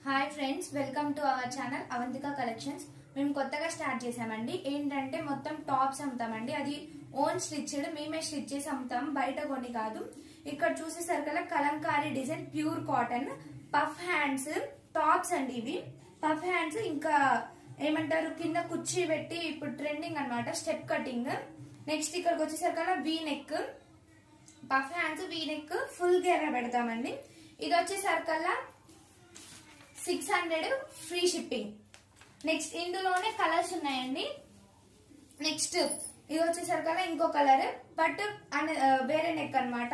Hi friends, welcome to our channel Avantika collections. మేము కొత్తగా start చేసామండి. ఏంటంటే మొత్తం టాప్స్ అమ్ముతామండి. అది ఓన్ స్టిచ్డ్, మేమే స్టిచ్ చేసి అమ్ముతాం, బయట కొన్ని కాదు. ఇక్కడ చూసేసరికల్లా Kalamkari design, pure cotton, puff hands tops అండి. ఇవి పఫ్ హ్యాండ్స్, ఇంకా ఏమంటారు కింద కుర్చీ పెట్టి ఇప్పుడు ట్రెండింగ్ అన్నమాట, స్టెప్ కటింగ్. నెక్స్ట్ ఇక్కడికి వచ్చేసరికల్లా V neck, puff hands V neck full గేరా పెడతామండి. ఇది వచ్చేసరికల్లా 600 ఫ్రీ షిప్పింగ్. నెక్స్ట్ ఇందులోనే కలర్స్ ఉన్నాయండి. నెక్స్ట్ ఇది వచ్చేసరికల్లా ఇంకో కలర్, బట్ వేరే నెక్ అన్నమాట.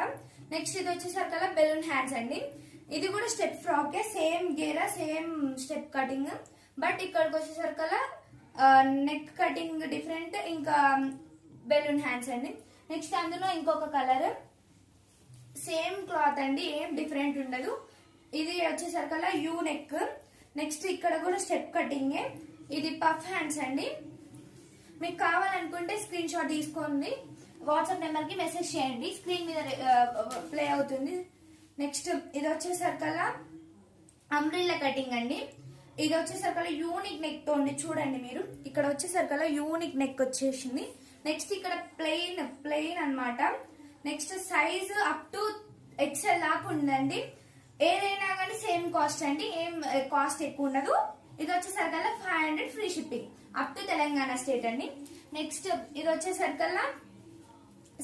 నెక్స్ట్ ఇది వచ్చేసరికల్లా బెలూన్ హ్యాండ్స్ అండి. ఇది కూడా స్టెప్ ఫ్రాకే, సేమ్ గేరా, సేమ్ స్టెప్ కటింగ్, బట్ ఇక్కడికి వచ్చేసరికల్లా నెక్ కటింగ్ డిఫరెంట్, ఇంకా బెలూన్ హ్యాండ్స్ అండి. నెక్స్ట్ అందులో ఇంకొక కలర్, సేమ్ క్లాత్ అండి, ఏం డిఫరెంట్ ఉండదు. ఇది వచ్చేసరికల్లా యూ నెక్. నెక్స్ట్ ఇక్కడ కూడా స్టెప్ కటింగ్. ఇది పఫ్ హ్యాండ్స్ అండి. మీకు కావాలనుకుంటే స్క్రీన్ షాట్ తీసుకోండి, వాట్సాప్ నెంబర్ కి మెసేజ్ చేయండి, స్క్రీన్ మీద ప్లే అవుతుంది. నెక్స్ట్ ఇది వచ్చేసరికల్లా అంబ్రిల్లా కటింగ్ అండి. ఇది వచ్చేసరికల్లా యూనిక్ నెక్ తో ఉంది, చూడండి మీరు. ఇక్కడ వచ్చేసరికల్లా యూనిక్ నెక్ వచ్చేసింది. నెక్స్ట్ ఇక్కడ ప్లెయిన్ అన్నమాట. Next size up to XL దాకా ఉందండి. ఏదైనా కానీ సేమ్ కాస్ట్ అండి, ఏం కాస్ట్ ఎక్కువ ఉండదు. ఇది వచ్చేసరికల్లా 500 free shipping up to Telangana state అండి. నెక్స్ట్ ఇది వచ్చేసరికల్లా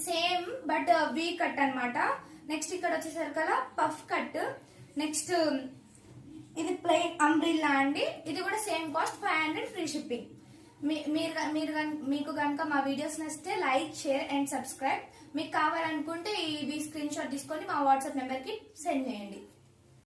సేమ్ బట్ వీ కట్ అన్నమాట. నెక్స్ట్ ఇక్కడ వచ్చేసరికల్లా పఫ్ కట్. నెక్స్ట్ ఇది ప్లెయిన్ అంబ్రిల్లా అండి. ఇది కూడా సేమ్ కాస్ట్ 500 ఫ్రీ షిప్పింగ్. మీకు కనుక మా వీడియోస్ నచ్చితే లైక్, షేర్ అండ్ సబ్స్క్రైబ్. మీకు కావాలనుకుంటే ఇవి స్క్రీన్ షాట్ తీసుకొని మా వాట్సాప్ నెంబర్ కి సెండ్ చేయండి.